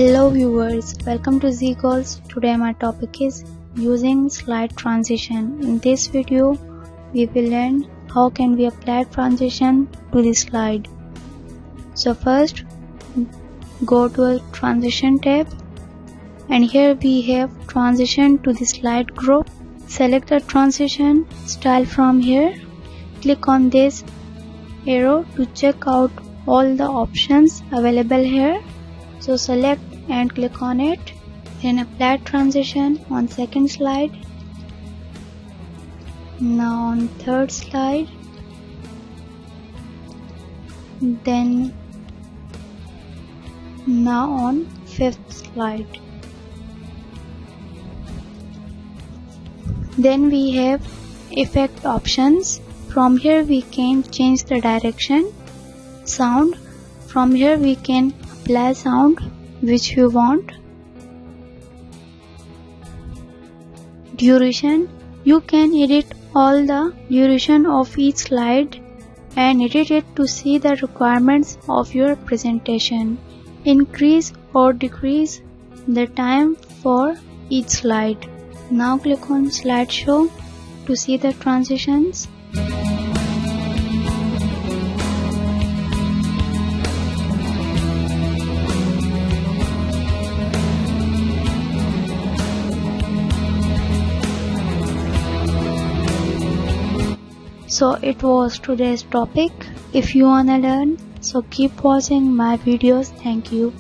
Hello viewers, welcome to Zeegoals. Today my topic is using slide transition. In this video, we will learn how can we apply transition to the slide. So first, go to a transition tab, and here we have transition to the slide group. Select the transition style from here. Click on this arrow to check out all the options available here. So select and click on it. Then apply transition on second slide. Now on third slide. Then now on fifth slide. Then we have effect options. From here we can change the direction. Sound. From here we can apply sound which you want. Duration. You can edit all the duration of each slide and edit it to see the requirements of your presentation. Increase or decrease the time for each slide. Now click on slideshow to see the transitions. So it was today's topic. If you wanna learn, so keep watching my videos. Thank you.